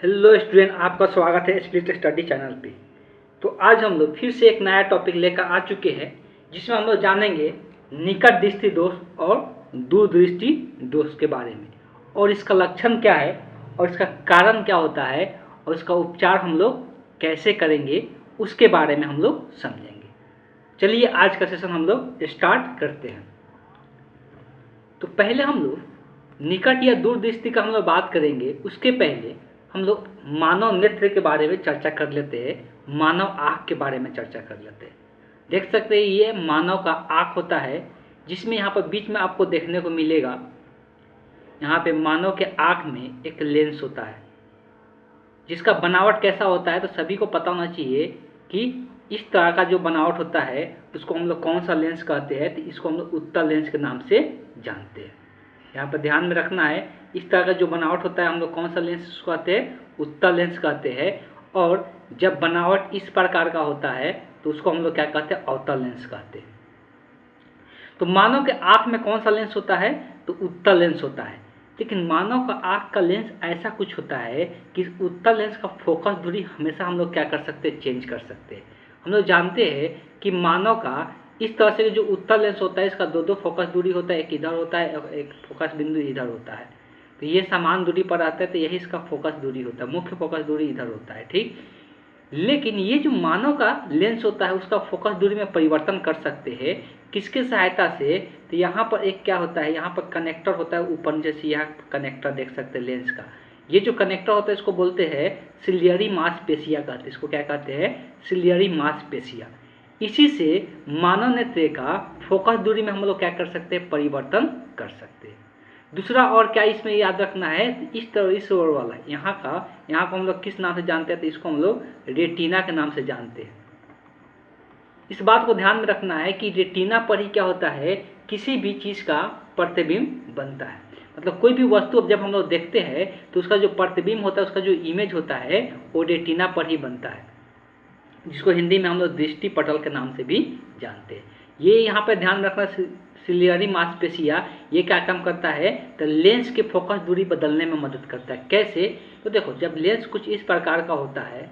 Hello student, आपका स्वागत है स्प्लिट स्टडी चैनल पे। तो आज हम लोग फिर से एक नया टॉपिक लेकर आ चुके हैं जिसमें हम लोग जानेंगे निकट दृष्टि दोष और दूर दृष्टि दोष के बारे में, और इसका लक्षण क्या है और इसका कारण क्या होता है और इसका उपचार हम लोग कैसे करेंगे उसके बारे में हम लोग समझेंगे। चलिए आज का सेशन हम लोग स्टार्ट करते हैं। तो पहले हम लोग निकट या दूर दृष्टि का हम लोग बात करेंगे। उसके पहले हम लोग मानव नेत्र के बारे में चर्चा कर लेते हैं, मानव आँख के बारे में चर्चा कर लेते हैं। देख सकते हैं ये मानव का आँख होता है, जिसमें यहाँ पर बीच में आपको देखने को मिलेगा, यहाँ पे मानव के आँख में एक लेंस होता है जिसका बनावट कैसा होता है तो सभी को पता होना चाहिए कि इस तरह का जो बनावट होता है उसको हम लोग कौन सा लेंस कहते हैं। तो इसको हम लोग उत्तल लेंस के नाम से जानते हैं। यहाँ पर ध्यान में रखना है, इस तरह का जो बनावट होता है हम लोग कौन सा लेंस कहते हैं, उत्तल लेंस कहते हैं। और जब बनावट इस प्रकार का होता है तो उसको हम लोग क्या कहते हैं, अवतल लेंस कहते हैं। तो मानव के आँख में कौन सा लेंस होता है तो उत्तल लेंस होता है। लेकिन मानव का आँख का लेंस ऐसा कुछ होता है कि उत्तल लेंस का फोकस दूरी हमेशा हम लोग क्या कर सकते हैं, चेंज कर सकते हैं। हम लोग जानते हैं कि मानव का इस तरह से जो उत्तल लेंस होता है इसका दो फोकस दूरी होता है, एक इधर होता है और एक फोकस बिंदु इधर होता है। तो ये समान दूरी पर आता है, तो यही इसका फोकस दूरी होता है, मुख्य फोकस दूरी इधर होता है, ठीक। लेकिन ये जो मानव का लेंस होता है उसका फोकस दूरी में परिवर्तन कर सकते हैं, किसके सहायता से। तो यहाँ पर एक क्या होता है, यहाँ पर कनेक्टर होता है ऊपर, जैसे यहाँ कनेक्टर देख सकते हैं लेंस का। ये जो कनेक्टर होता है इसको बोलते हैं सिलियरी मांसपेशिया कहते हैं। इसको क्या कहते हैं, सिलियरी मांसपेशिया। इसी से मानव नेत्र का फोकस दूरी में हम लोग क्या कर सकते हैं, परिवर्तन कर सकते हैं। दूसरा और क्या इसमें याद रखना है, इस तरह इस ओर वाला यहाँ को हम लोग किस नाम से जानते हैं, तो इसको हम लोग रेटिना के नाम से जानते हैं। इस बात को ध्यान में रखना है कि रेटिना पर ही क्या होता है, किसी भी चीज़ का प्रतिबिंब बनता है। मतलब कोई भी वस्तु अब जब हम लोग देखते हैं तो उसका जो प्रतिबिंब होता है, उसका जो इमेज होता है वो रेटिना पर ही बनता है, जिसको हिंदी में हम लोग दृष्टि पटल के नाम से भी जानते हैं। ये यहाँ पर ध्यान रखना, सिलियरी मांसपेशिया ये क्या काम करता है, तो लेंस के फोकस दूरी बदलने में मदद करता है। कैसे, तो देखो जब लेंस कुछ इस प्रकार का होता है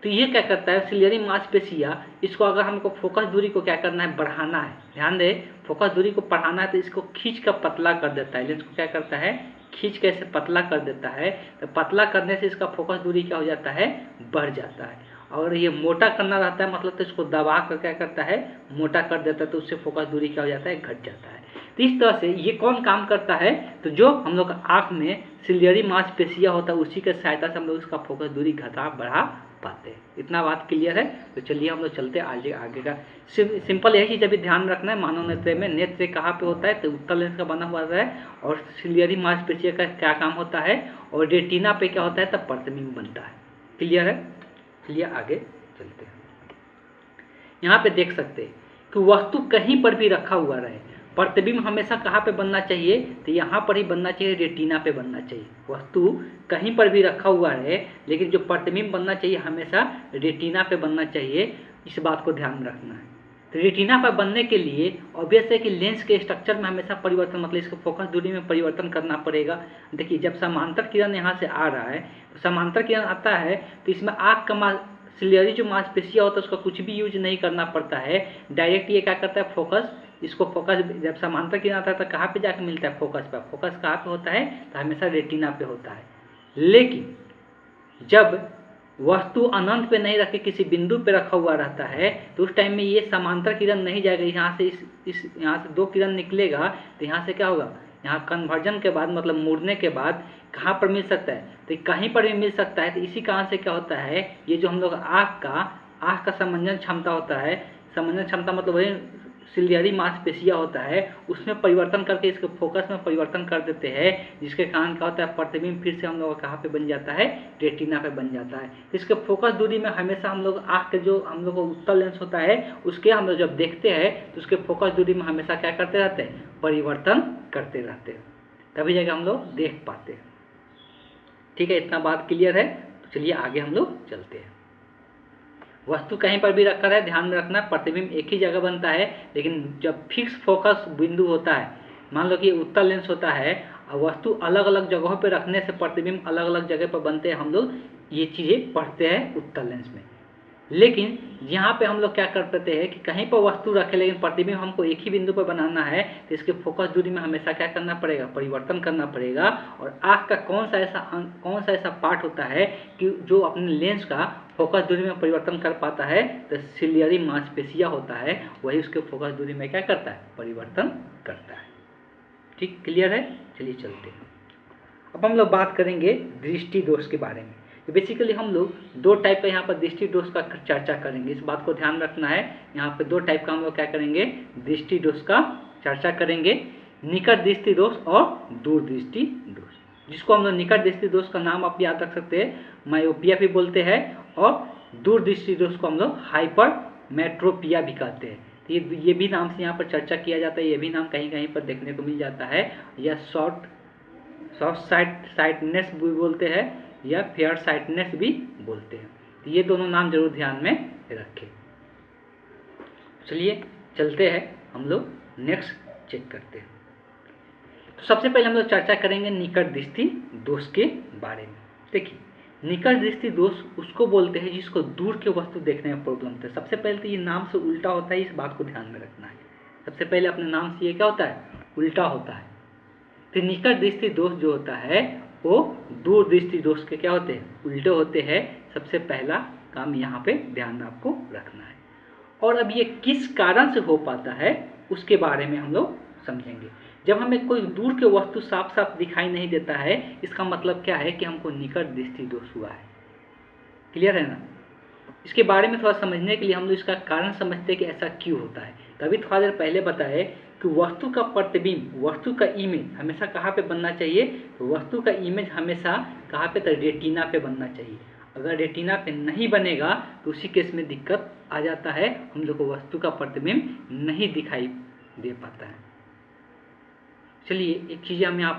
तो ये क्या करता है, सिलियरी मांसपेशिया, इसको अगर हमको फोकस दूरी को क्या करना है, बढ़ाना है, ध्यान दे, फोकस दूरी को बढ़ाना है तो इसको खींच कर पतला कर देता है। लेंस को क्या करता है, खींच के ऐसे पतला कर देता है। तो पतला करने से इसका फोकस दूरी क्या हो जाता है, बढ़ जाता है। और ये मोटा करना रहता है, मतलब तो इसको दबा कर क्या करता है, मोटा कर देता है, तो उससे फोकस दूरी क्या हो जाता है, घट जाता है। तो इस तरह से ये कौन काम करता है, तो जो हम लोग आँख में सिलियरी मांसपेशिया होता है उसी के सहायता से हम लोग इसका फोकस दूरी घटा बढ़ा पाते हैं। इतना बात क्लियर है। तो चलिए हम लोग चलते हैं आगे का। सिंपल यही चीज़ अभी ध्यान रखना है, मानव नेत्र में नेत्र कहाँ पे होता है, तो उत्तल लेंस का बना हुआ है, और सिलियरी मांसपेशिया का क्या काम होता है, और रेटिना पे क्या होता है, तब प्रतिबिंब बनता है। क्लियर है। चलिए आगे चलते हैं। यहाँ पे देख सकते हैं कि वस्तु कहीं पर भी रखा हुआ रहे, प्रतिबिंब हमेशा कहाँ पे बनना चाहिए, तो यहाँ पर ही बनना चाहिए, रेटिना पे बनना चाहिए। वस्तु कहीं पर भी रखा हुआ है लेकिन जो प्रतिबिंब बनना चाहिए हमेशा रेटिना पे बनना चाहिए। इस बात को ध्यान में रखना है। तो रेटिना पर बनने के लिए ऑब्वियस है कि लेंस के स्ट्रक्चर में हमेशा परिवर्तन, मतलब इसको फोकस दूरी में परिवर्तन करना पड़ेगा। देखिए जब समांतर किरण यहाँ से आ रहा है, तो समांतर किरण आता है तो इसमें आँख का सिलियरी जो मांसपेशिया होता है उसका कुछ भी यूज नहीं करना पड़ता है। डायरेक्ट ये क्या करता है, फोकस, इसको फोकस जब समांतर किरण आता है तो कहाँ पे जाकर मिलता है, फोकस पर। फोकस कहाँ पे होता है, तो हमेशा रेटिना पे होता है। लेकिन जब वस्तु अनंत पे नहीं रखे किसी बिंदु पे रखा हुआ रहता है तो उस टाइम में ये समांतर किरण नहीं जाएगा। यहाँ से यहाँ से दो किरण निकलेगा तो यहाँ से क्या होगा, यहाँ कन्वर्जन के बाद मतलब मुड़ने के बाद कहाँ पर मिल सकता है, तो कहीं पर भी मिल सकता है। तो इसी कारण से क्या होता है, ये जो हम लोग आँख का समंजन क्षमता होता है, समंजन क्षमता मतलब वही सिलियरी मांसपेशिया होता है, उसमें परिवर्तन करके इसके फोकस में परिवर्तन कर देते हैं, जिसके कारण क्या होता है, प्रतिबिंब फिर से हम लोग कहाँ पे बन जाता है, रेटिना पे बन जाता है। इसके फोकस दूरी में हमेशा हम लोग आँख के जो हम लोग को उत्तल लेंस होता है उसके हम लोग जब देखते हैं तो उसके फोकस दूरी में हमेशा क्या करते रहते हैं, परिवर्तन करते रहते हैं, तभी जाकर हम लोग देख पाते हैं। ठीक है, इतना बात क्लियर है। तो चलिए आगे हम लोग चलते हैं। वस्तु कहीं पर भी रखा है, ध्यान में रखना, प्रतिबिंब एक ही जगह बनता है। लेकिन जब फिक्स फोकस बिंदु होता है, मान लो कि उत्तल लेंस होता है और वस्तु अलग अलग जगहों पर रखने से प्रतिबिंब अलग अलग जगह पर बनते हैं। हम लोग ये चीज़ें पढ़ते हैं उत्तल लेंस में। लेकिन यहाँ पे हम लोग क्या कर पाते हैं कि कहीं पर वस्तु रखे लेकिन प्रतिबिंब हमको एक ही बिंदु पर बनाना है, तो इसके फोकस दूरी में हमेशा क्या करना पड़ेगा, परिवर्तन करना पड़ेगा। और आँख का कौन सा ऐसा पार्ट होता है कि जो अपने लेंस का फोकस दूरी में परिवर्तन कर पाता है, तो सिलियरी मांसपेशियाँ होता है, वही उसके फोकस दूरी में क्या करता है, परिवर्तन करता है। ठीक, क्लियर है? चलिए चलते हैं। अब हम लोग बात करेंगे दृष्टि दोष के बारे में। तो बेसिकली हम लोग दो टाइप का यहाँ पर दृष्टि दोष का चर्चा करेंगे, इस बात को ध्यान रखना है। यहाँ पे दो टाइप का हम लोग क्या करेंगे, दृष्टि दोष का चर्चा करेंगे, निकट दृष्टि दोष और दूर दृष्टि दोष। जिसको हम लोग निकट दृष्टि दोष का नाम आप याद रख सकते हैं, मायोपिया भी बोलते हैं, और दूर दृष्टि दोष को हम लोग हाइपरमेट्रोपिया भी कहते हैं। तो ये भी नाम से यहाँ पर चर्चा किया जाता है, ये भी नाम कहीं कहीं पर देखने को मिल जाता है। या शॉर्ट साइटनेस भी बोलते हैं, या फेयर साइटनेस भी बोलते हैं। तो ये दोनों नाम जरूर ध्यान में रखें। चलिए चलते हैं, हम लोग नेक्स्ट चेक करते हैं। तो सबसे पहले हम लोग चर्चा करेंगे निकट दृष्टि दोष के बारे में। देखिए, निकट दृष्टि दोष उसको बोलते हैं जिसको दूर के वस्तु देखने में प्रॉब्लम होता है। सबसे पहले तो ये नाम से उल्टा होता है, इस बात को ध्यान में रखना है। सबसे पहले अपने नाम से ये क्या होता है, उल्टा होता है। तो निकट दृष्टि दोष जो होता है वो दूर दृष्टि दोष के क्या होते हैं, उल्टे होते हैं। सबसे पहला काम यहाँ पे ध्यान में आपको रखना है। और अब ये किस कारण से हो पाता है उसके बारे में हम लोग समझेंगे। जब हमें कोई दूर के वस्तु साफ साफ दिखाई नहीं देता है, इसका मतलब क्या है कि हमको निकट दृष्टि दोष हुआ है। क्लियर है ना? इसके बारे में थोड़ा समझने के लिए हम लोग इसका कारण समझते हैं कि ऐसा क्यों होता है। तभी थोड़ा देर पहले बताए कि वस्तु का प्रतिबिंब, वस्तु का इमेज हमेशा कहाँ पे बनना चाहिए, तो वस्तु का इमेज हमेशा कहाँ पे, तो रेटिना पे बनना चाहिए। अगर रेटिना पे नहीं बनेगा तो उसी केस में दिक्कत आ जाता है, हम लोग को वस्तु का प्रतिबिंब नहीं दिखाई दे पाता है। चलिए एक चीज़ हम यहाँ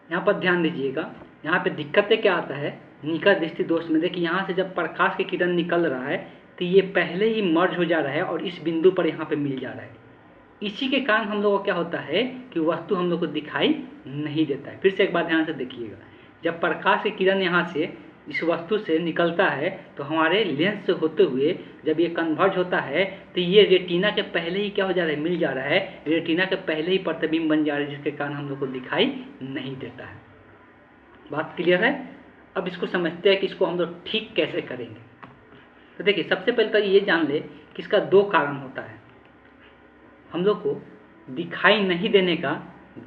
पर ध्यान दीजिएगा। यहाँ पे दिक्कतें क्या आता है निकट दृष्टि दोष में। देखिए, यहाँ से जब प्रकाश की किरण निकल रहा है तो ये पहले ही मर्ज हो जा रहा है और इस बिंदु पर यहाँ पे मिल जा रहा है। इसी के कारण हम लोग को क्या होता है कि वस्तु हम लोग को दिखाई नहीं देता है। फिर से एक बार ध्यान से देखिएगा, जब प्रकाश की किरण यहाँ से इस वस्तु से निकलता है तो हमारे लेंस से होते हुए जब ये कन्वर्ज होता है तो ये रेटिना के पहले ही क्या हो जा रहा है, मिल जा रहा है। रेटिना के पहले ही प्रतिबिंब बन जा रहा है, जिसके कारण हम लोग को दिखाई नहीं देता है। बात क्लियर है? अब इसको समझते हैं कि इसको हम लोग ठीक कैसे करेंगे। तो देखिए, सबसे पहले तो ये जान ले कि इसका दो कारण होता है। हम लोग को दिखाई नहीं देने का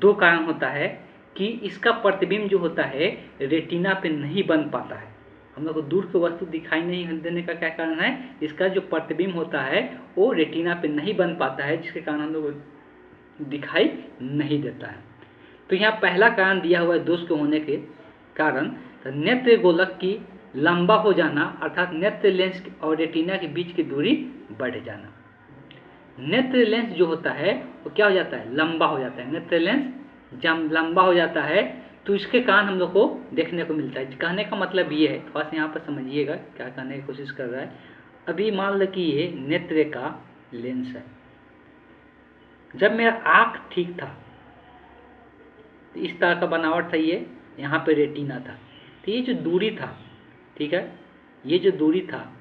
दो कारण होता है कि इसका प्रतिबिंब जो होता है रेटिना पे नहीं बन पाता है। हम लोग को दूर की वस्तु दिखाई नहीं देने का क्या कारण है, इसका जो प्रतिबिंब होता है वो रेटिना पे नहीं बन पाता है, जिसके कारण हम लोग को दिखाई नहीं देता है। तो यहाँ पहला कारण दिया हुआ है दोष के होने के कारण, तो नेत्र गोलक की लंबा हो जाना, अर्थात नेत्र लेंस और रेटिना के बीच की दूरी बढ़ जाना। नेत्र लेंस जो होता है वो क्या हो जाता है, लंबा हो जाता है। नेत्र लेंस जब लंबा हो जाता है तो इसके कारण हम लोग को देखने को मिलता है। कहने का मतलब ये है, थोड़ा सा यहाँ पर समझिएगा क्या कहने की कोशिश कर रहा है। अभी मान लो कि ये नेत्र का लेंस है, जब मेरा आँख ठीक था तो इस तरह का बनावट था, ये यहाँ पे रेटिना था। तो ये जो दूरी था, ठीक है, ये जो दूरी था,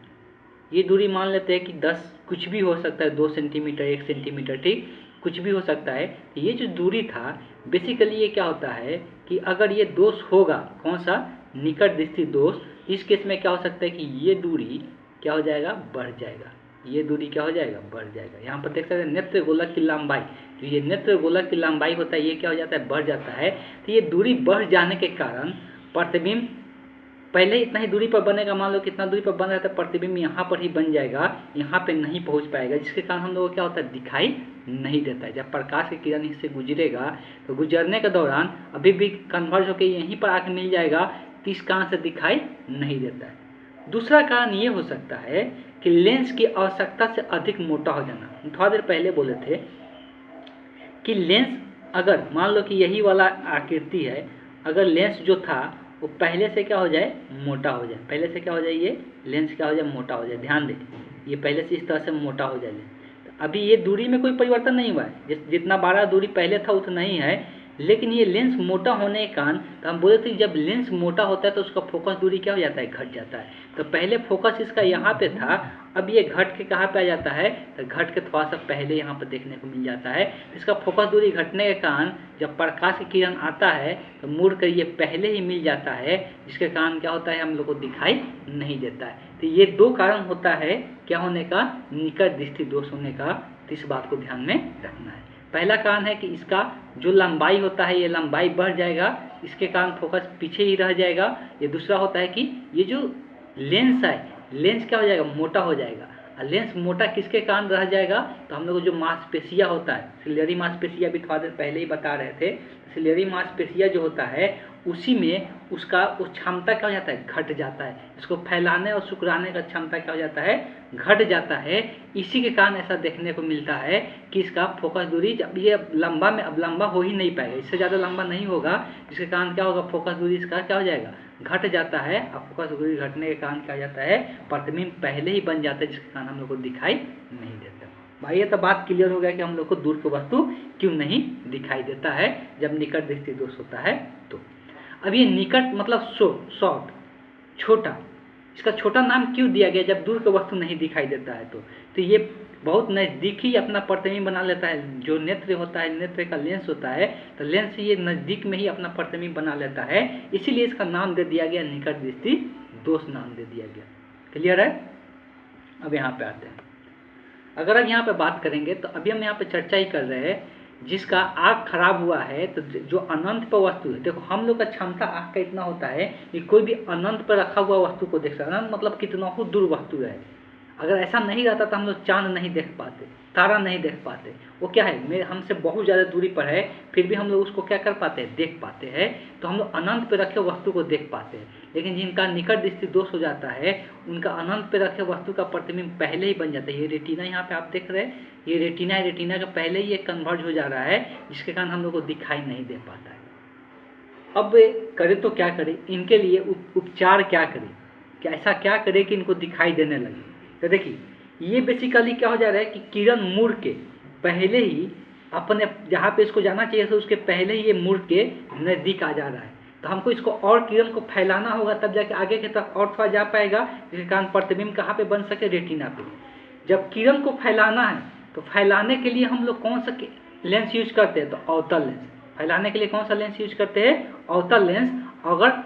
ये दूरी मान लेते हैं कि 10 कुछ भी हो सकता है, 2 सेंटीमीटर 1 सेंटीमीटर, ठीक, कुछ भी हो सकता है। ये जो दूरी था बेसिकली ये क्या होता है कि अगर ये दोष होगा, कौन सा, निकट दृष्टि दोष, इस केस में क्या हो सकता है कि ये दूरी क्या हो जाएगा, बढ़ जाएगा। ये दूरी क्या हो जाएगा, बढ़ जाएगा। यहाँ पर देख सकते हैं नेत्र गोलक की लंबाई, तो ये नेत्र गोलक की लंबाई होता है, ये क्या हो जाता है, बढ़ जाता है। तो ये दूरी बढ़ जाने के कारण प्रतिबिंब पहले इतना ही दूरी पर बनेगा, मान लो कितना दूरी पर बन रहा था, प्रतिबिंब यहाँ पर ही बन जाएगा, यहाँ पे नहीं पहुँच पाएगा, जिसके कारण हम लोगों को क्या होता है, दिखाई नहीं देता है। जब प्रकाश की किरण इससे गुजरेगा तो गुजरने के दौरान अभी भी कन्वर्ज होकर यहीं पर आके मिल जाएगा, तो इस कारण से दिखाई नहीं देता है। दूसरा कारण ये हो सकता है कि लेंस की आवश्यकता से अधिक मोटा हो जाना। थोड़ा देर पहले बोले थे कि लेंस अगर मान लो कि यही वाला आकृति है, अगर लेंस जो था वो पहले से क्या हो जाए, मोटा हो जाए, पहले से क्या हो जाए, ये लेंस क्या हो जाए, मोटा हो जाए। ध्यान दें, ये पहले से इस तरह से मोटा हो जाए। तो अभी ये दूरी में कोई परिवर्तन नहीं हुआ है, जितना बड़ा दूरी पहले था उतना ही है, लेकिन ये लेंस मोटा होने के कारण तो हम बोले थे कि जब लेंस मोटा होता है तो उसका फोकस दूरी क्या हो जाता है, घट जाता है। तो पहले फोकस इसका यहाँ पे था, अब ये घट के कहाँ पे आ जाता है, तो घट के थोड़ा सा पहले यहाँ पर देखने को मिल जाता है। इसका फोकस दूरी घटने के कारण जब प्रकाश की किरण आता है तो मुड़ कर ये पहले ही मिल जाता है, जिसके कारण क्या होता है, हम लोग को दिखाई नहीं देता है। तो ये दो कारण होता है क्या होने का, निकट दृष्टि दोष होने का। तो इस बात को ध्यान में रखना है। पहला कारण है कि इसका जो लंबाई होता है ये लंबाई बढ़ जाएगा, इसके कारण फोकस पीछे ही रह जाएगा। ये दूसरा होता है कि ये जो लेंस है, लेंस क्या हो जाएगा, मोटा हो जाएगा। और लेंस मोटा किसके कारण रह जाएगा, तो हम लोग जो मांसपेशिया होता है, सिलियरी मांसपेशिया भी थोड़ा देर पहले ही बता रहे थे, सिलियरी मांसपेशिया जो होता है उसी में उसका उस क्षमता क्या हो जाता है, घट जाता है। इसको फैलाने और सिकुड़ाने का क्षमता क्या हो जाता है, घट जाता है। इसी के कारण ऐसा देखने को मिलता है कि इसका फोकस दूरी जब ये लंबा में अब लंबा हो ही नहीं पाएगा, इससे ज़्यादा लंबा नहीं होगा, जिसके कारण क्या होगा, फोकस दूरी इसका क्या हो जाएगा, घट जाता है। अब फोकस दूरी घटने के कारण क्या हो जाता है, प्रतिबिंब पहले ही बन जाता है, जिसके कारण हम लोग को दिखाई नहीं देता। भाई ये तो बात क्लियर हो गया कि हम लोग को दूर की वस्तु क्यों नहीं दिखाई देता है जब निकट दृष्टि दोष होता है। तो अब ये निकट मतलब शॉर्ट, छोटा, इसका छोटा नाम क्यों दिया गया जब दूर की वस्तु नहीं दिखाई देता है। तो ये बहुत नज़दीक ही अपना प्रतिबिंब बना लेता है। जो नेत्र होता है, नेत्र का लेंस होता है, तो लेंस ये नज़दीक में ही अपना प्रतिबिंब बना लेता है, इसीलिए इसका नाम दे दिया गया निकट दृष्टि दोष, नाम दे दिया गया। क्लियर है। अब यहाँ पे आते हैं, अगर अब यहाँ पे बात करेंगे तो अभी हम यहाँ पे चर्चा ही कर रहे हैं जिसका आँख खराब हुआ है, तो जो अनंत पर वस्तु है, देखो हम लोग का क्षमता आँख का इतना होता है कि कोई भी अनंत पर रखा हुआ वस्तु को देख सकते। अनंत मतलब कितना हो दूर वस्तु है। अगर ऐसा नहीं रहता तो हम लोग चांद नहीं देख पाते, तारा नहीं देख पाते। वो क्या है, मेरे हमसे बहुत ज़्यादा दूरी पर है, फिर भी हम लोग उसको क्या कर पाते हैं, देख पाते हैं। तो हम लोग अनंत पे रखे वस्तु को देख पाते हैं। लेकिन जिनका निकट दृष्टि दोष हो जाता है, उनका अनंत पे रखे वस्तु का प्रतिबिंब पहले ही बन जाता है। ये रेटिना यहाँ पे आप देख रहे हैं, ये रेटिना है, रेटिना का पहले ही ये कन्वर्ज हो जा रहा है, जिसके कारण हम लोग को दिखाई नहीं दे पाता है। अब करें तो क्या करें, इनके लिए उपचार क्या करें, कि ऐसा क्या करें कि इनको दिखाई देने लगे। तो देखिए ये बेसिकली क्या हो जा रहा है कि किरण मुड़ के पहले ही अपने जहाँ पे इसको जाना चाहिए था उसके पहले ही ये मुड़ के नज़दीक आ जा रहा है। तो हमको इसको और किरण को फैलाना होगा, तब जाके आगे की तरफ और थोड़ा जा पाएगा, जिसके कारण प्रतिबिंब कहाँ पे बन सके, रेटिना पे। जब किरण को फैलाना है तो फैलाने के लिए हम लोग कौन सा लेंस यूज करते हैं, तो अवतल लेंस। फैलाने के लिए कौन सा लेंस यूज करते हैं, अवतल लेंस। अगर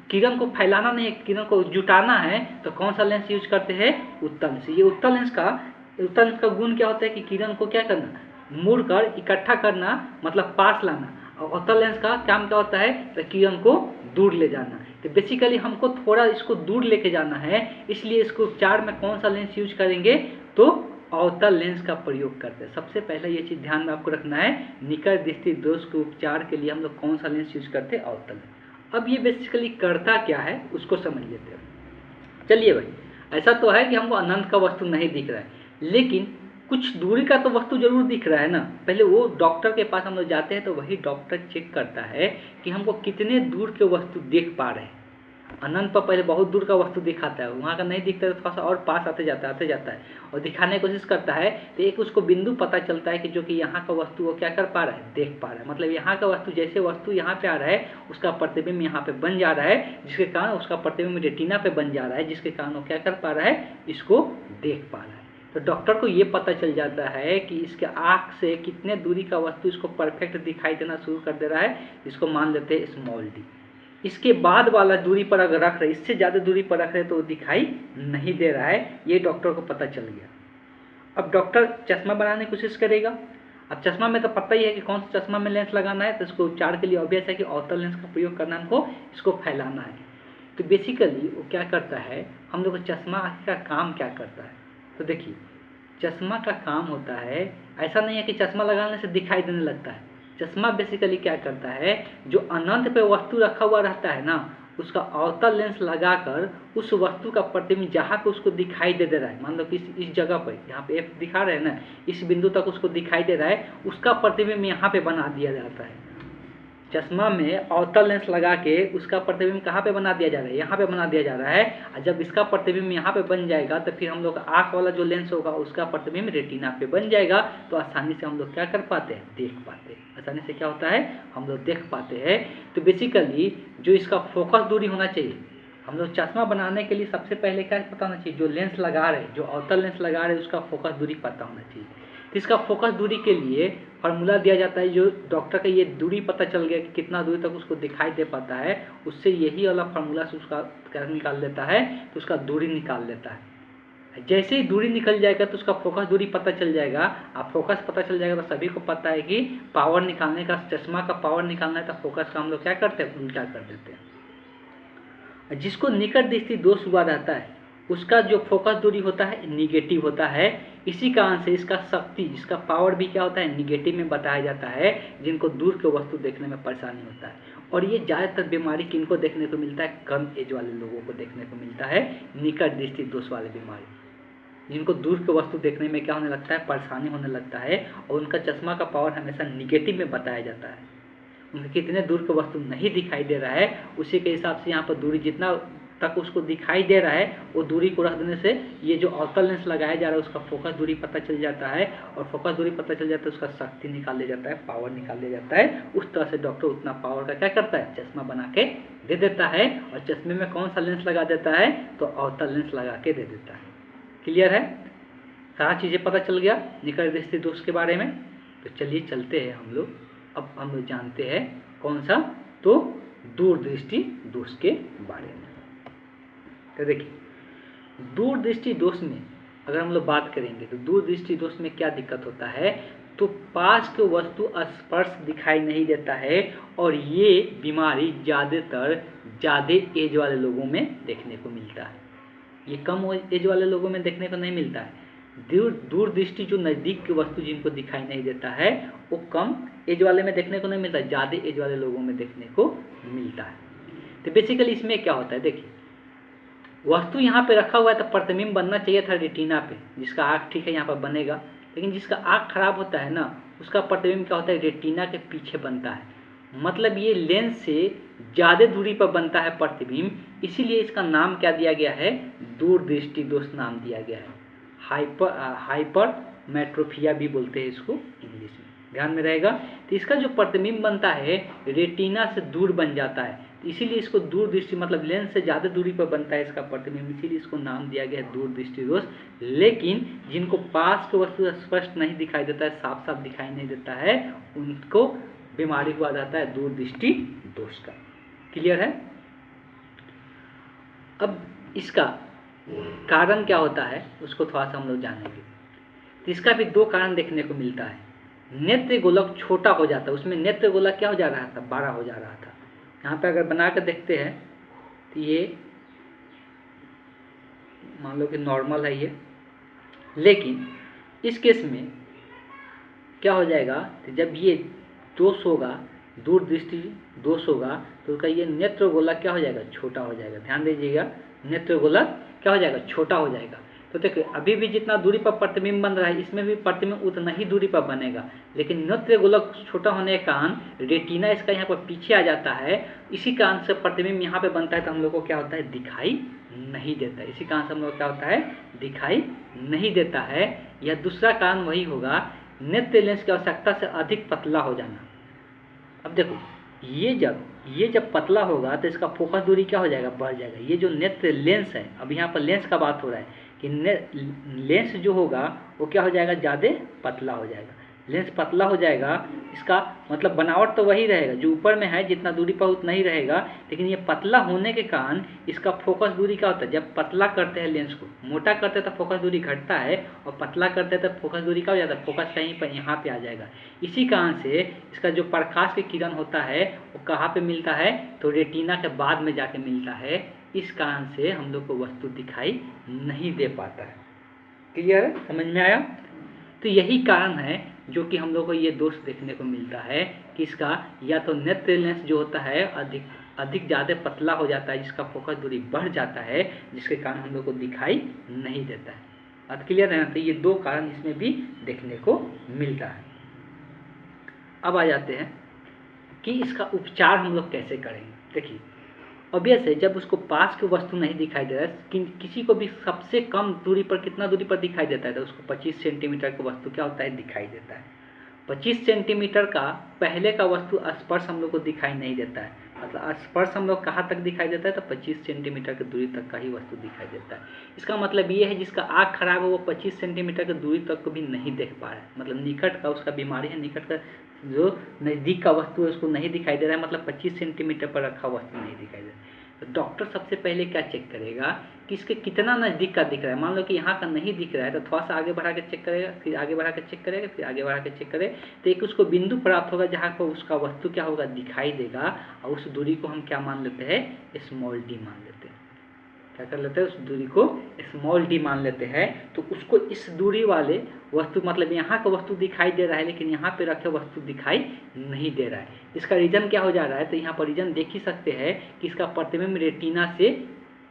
किरण को फैलाना नहीं है, किरण को जुटाना है, तो कौन सा लेंस यूज करते हैं, उत्तल लेंस। ये उत्तल लेंस का गुण क्या होता है कि किरण को क्या करना, मुड़कर इकट्ठा करना, मतलब पास लाना। और अवतल लेंस का काम क्या होता है, तो किरण को दूर ले जाना। तो बेसिकली हमको थोड़ा इसको दूर लेके जाना है, इसलिए इसको उपचार में कौन सा लेंस यूज करेंगे, तो अवतल लेंस का प्रयोग करते हैं। सबसे पहले ये चीज़ ध्यान में आपको रखना है, निकट दृष्टि दोष के उपचार के लिए हम लोग कौन सा लेंस यूज करते हैं, अवतल लेंस। अब ये बेसिकली करता क्या है उसको समझ लेते हैं। चलिए भाई, ऐसा तो है कि हमको अनंत का वस्तु नहीं दिख रहा है, लेकिन कुछ दूरी का तो वस्तु जरूर दिख रहा है ना। पहले वो डॉक्टर के पास हम लोग जाते हैं तो वही डॉक्टर चेक करता है कि हमको कितने दूर के वस्तु देख पा रहे हैं। अनंत पर पहले बहुत दूर का वस्तु दिखाता है, वहाँ का नहीं दिखता है तो थोड़ा सा और पास आते जाता है और दिखाने की कोशिश करता है। तो एक उसको बिंदु पता चलता है कि जो कि यहाँ का वस्तु वो क्या कर पा रहा है, देख पा रहा है। मतलब यहाँ का वस्तु, जैसे वस्तु यहाँ पे आ रहा है उसका प्रतिबिंब यहाँ पे बन जा रहा है, जिसके कारण उसका प्रतिबिंब रेटिना पे बन जा रहा है, जिसके कारण वो क्या कर पा रहा है, इसको देख पा रहा है। तो डॉक्टर को ये पता चल जाता है कि इसके आँख से कितने दूरी का वस्तु इसको परफेक्ट दिखाई देना शुरू कर दे रहा है, इसको मान लेते हैं स्मॉल डी। इसके बाद वाला दूरी पर अगर रख रहे, इससे ज़्यादा दूरी पर रख रहे तो दिखाई नहीं दे रहा है, ये डॉक्टर को पता चल गया। अब डॉक्टर चश्मा बनाने की कोशिश करेगा। अब चश्मा में तो पता ही है कि कौन सा चश्मा में लेंस लगाना है, तो इसको उपचार के लिए ऑब्वियस है कि अवतल लेंस का प्रयोग करना है, हमको इसको फैलाना है। तो बेसिकली वो क्या करता है, हम लोग चश्मा आँख का काम क्या करता है, तो देखिए चश्मा का काम होता है, ऐसा नहीं है कि चश्मा लगाने से दिखाई देने लगता है। चश्मा बेसिकली क्या करता है, जो अनंत पे वस्तु रखा हुआ रहता है ना, उसका अवतल लेंस लगाकर उस वस्तु का प्रतिबिंब जहाँ पे उसको दिखाई दे रहा है, मान लो कि इस जगह पर यहाँ पे F दिखा रहे हैं ना, इस बिंदु तक उसको दिखाई दे रहा है, उसका प्रतिबिंब यहाँ पे बना दिया जाता है। चश्मा में अवतल लेंस लगा के उसका प्रतिबिंब कहाँ पे बना दिया जा रहा है, यहाँ पे बना दिया जा रहा है। और जब इसका प्रतिबिंब यहाँ पे बन जाएगा तो फिर हम लोग आँख वाला जो लेंस होगा उसका प्रतिबिंब रेटिना पे बन जाएगा, तो आसानी से हम लोग क्या कर पाते हैं, देख पाते हैं। आसानी से क्या होता है, हम लोग देख पाते हैं। तो बेसिकली जो इसका फोकस दूरी होना चाहिए, हम लोग चश्मा बनाने के लिए सबसे पहले क्या पता होना चाहिए, जो लेंस लगा रहे, जो अवतल लेंस लगा रहे उसका फोकस दूरी पता होना चाहिए। तो इसका फोकस दूरी के लिए फार्मूला दिया जाता है, जो डॉक्टर का ये दूरी पता चल गया कि कितना दूरी तक उसको दिखाई दे पाता है, उससे यही वाला फार्मूला से उसका क्या निकाल लेता है, तो उसका दूरी निकाल लेता है। जैसे ही दूरी निकल जाएगा तो उसका फोकस दूरी पता चल जाएगा। अब फोकस पता चल जाएगा तो सभी को पता है कि पावर निकालने का, चश्मा का पावर निकालना है तो फोकस का हम लोग क्या करते हैं, उल्टा कर देते हैं। जिसको निकट दृष्टि दोष हुआ रहता है उसका जो फोकस दूरी होता है निगेटिव होता है। इसी कारण से इसका शक्ति, इसका पावर भी क्या होता है, निगेटिव में बताया जाता है, जिनको दूर के वस्तु देखने में परेशानी होता है। और ये ज़्यादातर बीमारी किनको देखने को मिलता है, कम एज वाले लोगों को देखने को मिलता है, निकट दृष्टि दोष वाली बीमारी, जिनको दूर के वस्तु देखने में क्या होने लगता है, परेशानी होने लगता है, और उनका चश्मा का पावर हमेशा निगेटिव में बताया जाता है। उनके कितने दूर के वस्तु नहीं दिखाई दे रहा है, उसी के हिसाब से यहाँ पर दूरी जितना तक उसको दिखाई दे रहा है वो दूरी को रख देने से ये जो अवतल लेंस लगाया जा रहा है उसका फोकस दूरी पता चल जाता है, और फोकस दूरी पता चल जाता है उसका शक्ति निकाल लिया जाता है, पावर निकाल लिया जाता है। उस तरह से डॉक्टर उतना पावर का क्या करता है, चश्मा बना के दे देता है। और चश्मे में कौन सा लेंस लगा देता है, तो अवतल लेंस लगा के दे देता है। क्लियर है, सारा चीज़ें पता चल गया निकट दृष्टि दोष के बारे में। तो चलिए चलते हैं हम लोग, अब हम लोग जानते हैं कौन सा, तो दूर दृष्टि दोष के बारे में। तो देखिए दूर दृष्टि दोष में अगर हम लोग बात करेंगे तो दूर दृष्टि दोष में क्या दिक्कत होता है, तो पास के वस्तु स्पर्श दिखाई नहीं देता है, और ये बीमारी ज़्यादा एज वाले लोगों में देखने को मिलता है। ये कम एज वाले लोगों में देखने को नहीं मिलता है। दूर दृष्टि जो नज़दीक की वस्तु जिनको दिखाई नहीं देता है वो कम एज वाले में देखने को नहीं मिलता, ज़्यादा एज वाले लोगों में देखने को मिलता है। तो बेसिकली इसमें क्या होता है, देखिए वस्तु यहाँ पे रखा हुआ है तो प्रतिबिंब बनना चाहिए था रेटिना पे, जिसका आँख ठीक है यहाँ पर बनेगा, लेकिन जिसका आँख खराब होता है ना उसका प्रतिबिंब क्या होता है, रेटिना के पीछे बनता है। मतलब ये लेंस से ज़्यादा दूरी पर बनता है प्रतिबिंब, इसीलिए इसका नाम क्या दिया गया है, दूर दृष्टि दोष नाम दिया गया है। हाइपरमेट्रोपिया भी बोलते हैं इसको इंग्लिश में, ध्यान में रहेगा। तो इसका जो प्रतिबिंब बनता है रेटिना से दूर बन जाता है, इसीलिए इसको दूर दृष्टि, मतलब लेंस से ज़्यादा दूरी पर बनता है इसका प्रतिबिंब, इसीलिए इसको नाम दिया गया है दूर दृष्टि दोष। लेकिन जिनको पास के वस्तु स्पष्ट नहीं दिखाई देता है, साफ साफ दिखाई नहीं देता है, उनको बीमारी हुआ जाता है दूर दृष्टि दोष का। क्लियर है। अब इसका कारण क्या होता है उसको थोड़ा सा हम लोग जानेंगे। तो इसका भी दो कारण देखने को मिलता है। नेत्र गोलक छोटा हो जाता है, उसमें नेत्र गोलक क्या हो जा रहा था, बड़ा हो जा रहा था। यहाँ पे अगर बना कर देखते हैं तो ये मान लो कि नॉर्मल है ये, लेकिन इस केस में क्या हो जाएगा, तो जब ये दोष होगा, दूर दृष्टि दोष होगा, तो उसका ये नेत्र गोलक क्या हो जाएगा, छोटा हो जाएगा। ध्यान दीजिएगा, नेत्र गोलक क्या हो जाएगा, छोटा हो जाएगा। तो देखिए अभी भी जितना दूरी पर प्रतिबिंब बन रहा है इसमें भी प्रतिबिंब उतना ही दूरी पर बनेगा, लेकिन नेत्र गोलक छोटा होने के कारण रेटिना इसका यहाँ पर पीछे आ जाता है। इसी कारण से प्रतिबिंब यहाँ पे बनता है तो हम लोग को क्या होता है, दिखाई नहीं देता है। इसी कारण से हम लोग क्या होता है, दिखाई नहीं देता है। यह दूसरा कारण वही होगा, नेत्र लेंस की आवश्यकता से अधिक पतला हो जाना। अब देखो ये जब पतला होगा तो इसका फोकस दूरी क्या हो जाएगा, बढ़ जाएगा। ये जो नेत्र लेंस है, अब यहाँ पर लेंस का बात हो रहा है कि लेंस जो होगा वो क्या हो जाएगा, ज़्यादा पतला हो जाएगा। लेंस पतला हो जाएगा, इसका मतलब बनावट तो वही रहेगा, जो ऊपर में है जितना दूरी पर उतना ही रहेगा, लेकिन ये पतला होने के कारण इसका फोकस दूरी क्या होता है, जब पतला करते हैं लेंस को, मोटा करते हैं तो फोकस दूरी घटता है, और पतला करते हैं तो फोकस दूरी क्या हो जाता है, फोकस कहीं पर यहाँ पे आ जाएगा। इसी कारण से इसका जो प्रकाश की किरण होता है वो कहाँ पे मिलता है, तो रेटिना के बाद में जाके मिलता है। इस कारण से हम लोग को वस्तु दिखाई नहीं दे पाता है। क्लियर है, समझ में आया। तो यही कारण है जो कि हम लोग को ये दोष देखने को मिलता है कि इसका या तो नेत्र लेंस जो होता है अधिक ज़्यादा पतला हो जाता है, जिसका फोकस दूरी बढ़ जाता है, जिसके कारण हम लोग को दिखाई नहीं देता है। बात क्लियर है ना। तो ये दो कारण इसमें भी देखने को मिलता है। अब आ जाते हैं कि इसका उपचार हम लोग कैसे करेंगे। देखिए ऑब्वियस है, जब उसको पास की वस्तु नहीं दिखाई दे रहा है, किसी को भी सबसे कम दूरी पर कितना दूरी पर दिखाई देता है, तो उसको 25 सेंटीमीटर की वस्तु क्या होता है, दिखाई देता है। 25 सेंटीमीटर का पहले का वस्तु स्पर्श हम लोग को दिखाई नहीं देता है, मतलब स्पर्श हम लोग कहाँ तक दिखाई देता है, तो 25 सेंटीमीटर की दूरी तक का ही वस्तु दिखाई देता है। इसका मतलब ये है जिसका आँख खराब है वो 25 सेंटीमीटर की दूरी तक को भी नहीं देख पा रहा है, मतलब निकट का उसका बीमारी है, निकट का जो नज़दीक का वस्तु है उसको नहीं दिखाई दे रहा है, मतलब 25 सेंटीमीटर पर रखा वस्तु नहीं दिखाई दे रहा है। तो डॉक्टर सबसे पहले क्या चेक करेगा कि इसके कितना नज़दीक का दिख रहा है। मान लो कि यहाँ का नहीं दिख रहा है तो थोड़ा सा आगे बढ़ा के चेक करेगा, फिर आगे बढ़ा के चेक करेगा, फिर आगे बढ़ा के चेक करेगा, तो एक उसको बिंदु प्राप्त होगा जहाँ पर उसका वस्तु क्या होगा, दिखाई देगा, और उस दूरी को हम क्या मान लेते हैं, स्मॉल डी मान लेते हैं। क्या कर लेते हैं, उस दूरी को स्मॉल डी मान लेते हैं। तो उसको इस दूरी वाले वस्तु, मतलब यहाँ का वस्तु दिखाई दे रहा है लेकिन यहाँ पे रखे वस्तु दिखाई नहीं दे रहा है। इसका रीजन क्या हो जा रहा है, तो यहाँ पर रीजन देख ही सकते हैं कि इसका प्रतिबिंब रेटिना से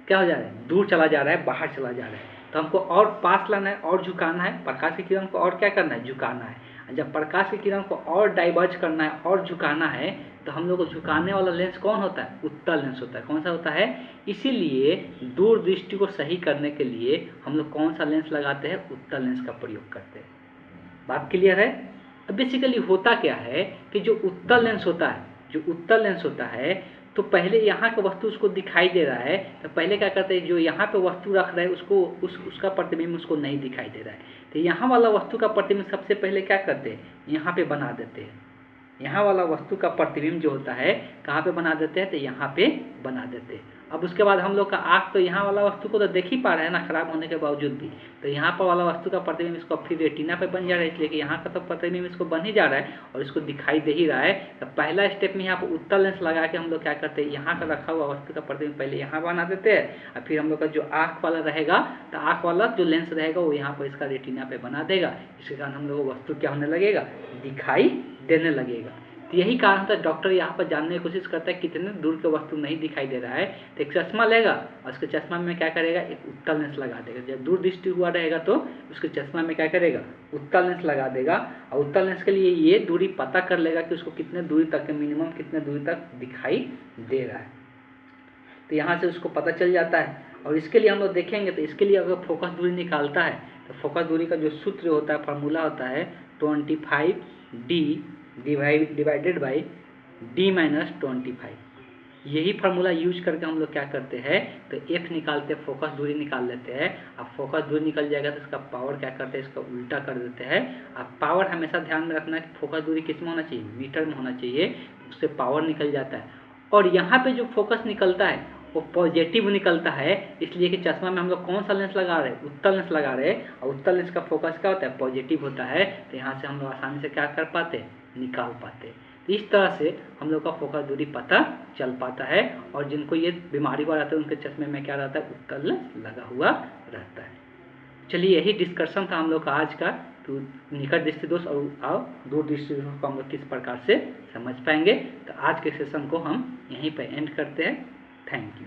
क्या हो जा रहा है, दूर चला जा रहा है, बाहर चला जा रहा है। तो हमको और पास लाना है और झुकाना है, प्रकाश की किरण को और क्या करना है, झुकाना है। जब प्रकाश की किरण को और डाइवर्ज करना है और झुकाना है तो हम लोग को झुकाने वाला लेंस कौन होता है, उत्तल लेंस होता है। कौन सा होता है, इसीलिए दूर दृष्टि को सही करने के लिए हम लोग कौन सा लेंस लगाते हैं, उत्तल लेंस का प्रयोग करते हैं। बात क्लियर है। अब बेसिकली होता क्या है कि जो उत्तल लेंस होता है, जो उत्तल लेंस होता है, तो पहले यहाँ का वस्तु उसको दिखाई दे रहा है, तो पहले क्या करते हैं, जो यहाँ पे वस्तु रख रहा है उसको उसका प्रतिबिंब उसको नहीं दिखाई दे रहा है, तो यहाँ वाला वस्तु का प्रतिबिंब सबसे पहले क्या करते हैं, यहाँ पे बना देते हैं। यहाँ वाला वस्तु का प्रतिबिंब जो होता है कहाँ पे बना देते हैं, तो यहाँ पे बना देते हैं। अब उसके बाद हम लोग का आँख तो यहाँ वाला वस्तु को तो देख ही पा रहा है ना, खराब होने के बावजूद भी, तो यहाँ पर वाला वस्तु का प्रतिबिंब इसको फिर रेटिना पे बन जा रहा है, इसलिए कि यहाँ का तो प्रतिबिंब इसको बन ही जा रहा है और इसको दिखाई दे ही रहा है। तो पहला स्टेप में यहाँ पर उत्तल लेंस लगा के हम लोग क्या करते हैं, यहाँ का रखा हुआ वस्तु का प्रतिबिंब पहले यहाँ बना देते हैं, और फिर हम लोग का जो आँख वाला रहेगा, तो आँख वाला जो लेंस रहेगा वो यहाँ पर इसका रेटिना पे बना देगा। इसके कारण हम लोग को वस्तु क्या होने लगेगा, दिखाई देने लगेगा। तो यही कारण था डॉक्टर यहाँ पर जानने की कोशिश करता है कितने दूर के वस्तु नहीं दिखाई दे रहा है, तो एक चश्मा लेगा और उसके चश्मा में क्या करेगा, एक उत्तल लेंस लगा देगा। जब दूर दृष्टि हुआ रहेगा तो उसके चश्मा में क्या करेगा, उत्तल लेंस लगा देगा, और उत्तल लेंस के लिए ये दूरी पता कर लेगा कि उसको कितने दूरी तक, मिनिमम कितने दूरी तक दिखाई दे रहा है। तो यहाँ से उसको पता चल जाता है। और इसके लिए हम लोग देखेंगे, तो इसके लिए अगर फोकस दूरी निकालता है तो फोकस दूरी का जो सूत्र होता है, फार्मूला होता है 25D divided by D minus 25। यही फार्मूला यूज करके हम लोग क्या करते हैं, तो F निकालते हैं, फोकस दूरी निकाल लेते हैं। अब फोकस दूरी निकल जाएगा तो इसका पावर क्या करते हैं, इसका उल्टा कर देते हैं। अब पावर हमेशा ध्यान में रखना है कि फोकस दूरी किस में होना चाहिए, मीटर में होना चाहिए, उससे पावर निकल जाता है। और यहाँ पे जो फोकस निकलता है वो पॉजिटिव निकलता है, इसलिए कि चश्मा में हम लोग कौन सा लेंस लगा रहे हैं, उत्तल लेंस लगा रहे हैं, और उत्तल लेंस का फोकस क्या होता है, पॉजिटिव होता है। तो यहाँ से हम लोग आसानी से क्या कर पाते हैं, निकाल पाते हैं। तो इस तरह से हम लोग का फोकस दूरी पता चल पाता है। और जिनको ये बीमारी हो रहता है उनके चश्मे में क्या रहता है, उत्तल लेंस लगा हुआ रहता है। चलिए यही डिस्कशन था हम लोग का आज का, तो निकट दृष्टि दोष और दूर दृष्टि दोष को हम लोग किस प्रकार से समझ पाएंगे। तो आज के सेशन को हम यहीं पर एंड करते हैं। Thank you.